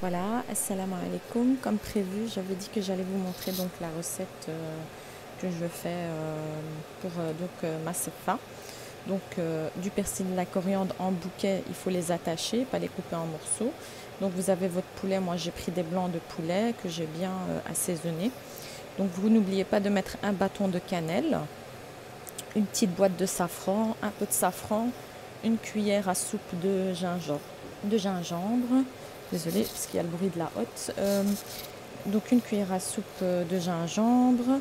Voilà, assalamu alaikum. Comme prévu, j'avais dit que j'allais vous montrer donc la recette que je fais pour ma sefa. Donc du persil, de la coriandre en bouquet, il faut les attacher, pas les couper en morceaux. Donc vous avez votre poulet, moi j'ai pris des blancs de poulet que j'ai bien assaisonné. Donc vous n'oubliez pas de mettre un bâton de cannelle, une petite boîte de safran, un peu de safran, une cuillère à soupe de gingembre. Désolée, parce qu'il y a le bruit de la hotte. Donc une cuillère à soupe de gingembre,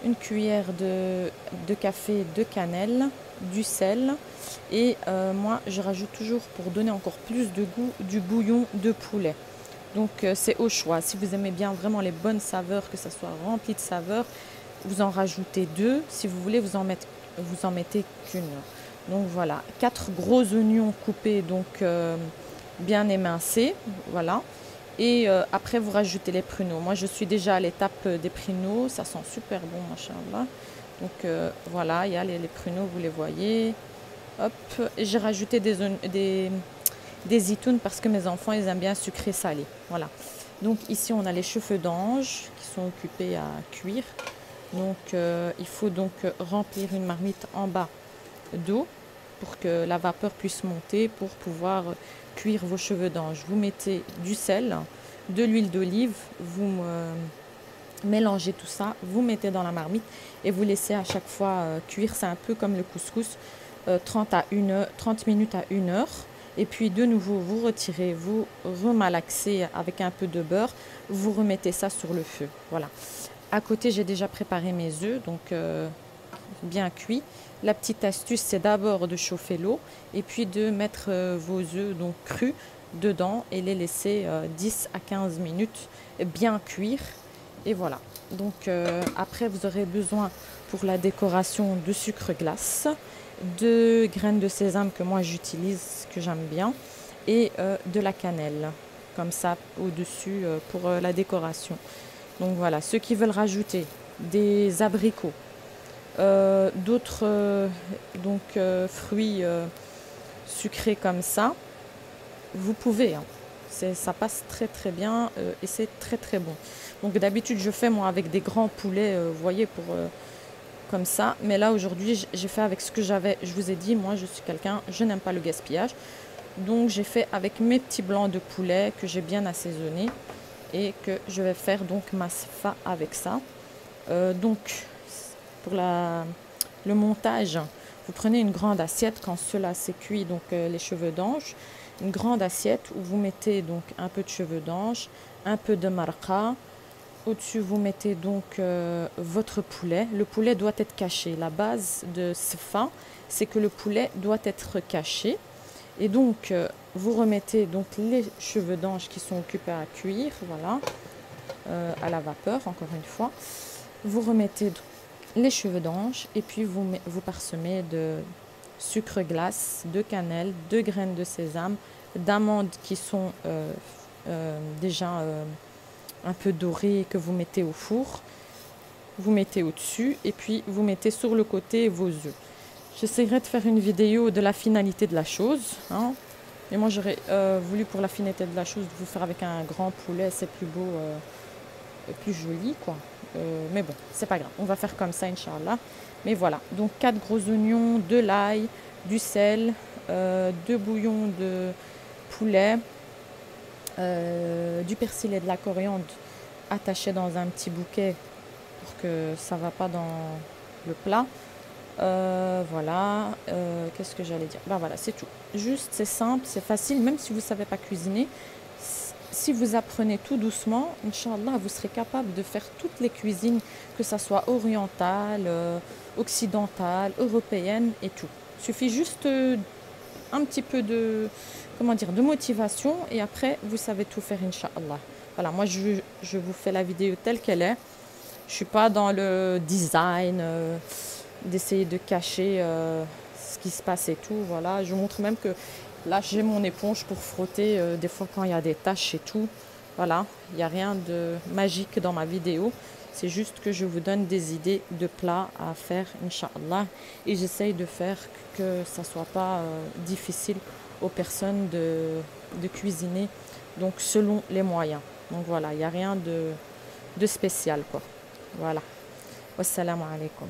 une cuillère de café de cannelle, du sel. Et moi, je rajoute toujours, pour donner encore plus de goût, du bouillon de poulet. Donc c'est au choix. Si vous aimez bien vraiment les bonnes saveurs, que ça soit rempli de saveurs, vous en rajoutez deux. Si vous voulez, vous en mettez qu'une. Donc voilà, 4 gros oignons coupés, donc bien émincés, voilà. Et après, vous rajoutez les pruneaux. Moi, je suis déjà à l'étape des pruneaux. Ça sent super bon, machallah. Donc voilà, il y a les pruneaux, vous les voyez. Hop, et j'ai rajouté des zitoun parce que mes enfants, ils aiment bien sucré salé. Voilà. Donc ici, on a les cheveux d'ange qui sont occupés à cuire. Donc il faut donc remplir une marmite en bas d'eau pour que la vapeur puisse monter pour pouvoir cuire vos cheveux d'ange. Vous mettez du sel, de l'huile d'olive, vous mélangez tout ça, vous mettez dans la marmite et vous laissez à chaque fois cuire. C'est un peu comme le couscous, 30 minutes à 1 heure. Et puis de nouveau, vous retirez, vous remalaxez avec un peu de beurre, vous remettez ça sur le feu. Voilà. À côté, j'ai déjà préparé mes œufs, donc bien cuits. La petite astuce, c'est d'abord de chauffer l'eau et puis de mettre vos œufs donc crus dedans et les laisser 10 à 15 minutes bien cuire. Et voilà. Donc après, vous aurez besoin pour la décoration de sucre glace, de graines de sésame que moi j'utilise, que j'aime bien, et de la cannelle, comme ça au-dessus pour la décoration. Donc voilà, ceux qui veulent rajouter des abricots, d'autres fruits sucrés comme ça, vous pouvez, hein. Ça passe très très bien et c'est très très bon. Donc d'habitude je fais moi avec des grands poulets, vous voyez, pour comme ça. Mais là aujourd'hui j'ai fait avec ce que j'avais. Je vous ai dit, moi je suis quelqu'un, je n'aime pas le gaspillage. Donc j'ai fait avec mes petits blancs de poulet que j'ai bien assaisonné et que je vais faire donc ma sefa avec ça. Donc pour le montage, vous prenez une grande assiette quand cela s'est cuit, donc les cheveux d'ange, une grande assiette où vous mettez donc un peu de cheveux d'ange, un peu de marqa. Au-dessus, vous mettez donc votre poulet. Le poulet doit être caché. La base de sefa, c'est que le poulet doit être caché. Et donc, vous remettez donc les cheveux d'ange qui sont occupés à cuire, voilà, à la vapeur, encore une fois. Vous remettez les cheveux d'ange et puis vous parsemez de sucre glace, de cannelle, de graines de sésame, d'amandes qui sont déjà un peu dorées que vous mettez au four. Vous mettez au-dessus et puis vous mettez sur le côté vos œufs. J'essaierai de faire une vidéo de la finalité de la chose, hein. Mais moi j'aurais voulu pour la finalité de la chose de vous faire avec un grand poulet, c'est plus beau, plus joli quoi. Mais bon, c'est pas grave, on va faire comme ça, Inch'Allah. Mais voilà, donc 4 gros oignons, de l'ail, du sel, 2 bouillons de poulet, du persil et de la coriandre attachés dans un petit bouquet pour que ça ne va pas dans le plat. Voilà, qu'est-ce que j'allais dire? Ben voilà, c'est tout. Juste, c'est simple, c'est facile, même si vous ne savez pas cuisiner. Si vous apprenez tout doucement, Inch'Allah, vous serez capable de faire toutes les cuisines, que ça soit orientale, occidentale, européenne et tout. Il suffit juste un petit peu de, comment dire, de motivation et après, vous savez tout faire, Inch'Allah. Voilà, moi, je vous fais la vidéo telle qu'elle est. Je ne suis pas dans le design, d'essayer de cacher ce qui se passe et tout. Voilà, je vous montre même que là, j'ai mon éponge pour frotter des fois quand il y a des taches et tout. Voilà, il n'y a rien de magique dans ma vidéo. C'est juste que je vous donne des idées de plats à faire, Inch'Allah. Et j'essaye de faire que ça ne soit pas difficile aux personnes de cuisiner donc selon les moyens. Donc voilà, il n'y a rien de spécial, quoi. Voilà. Wassalamu alaikum.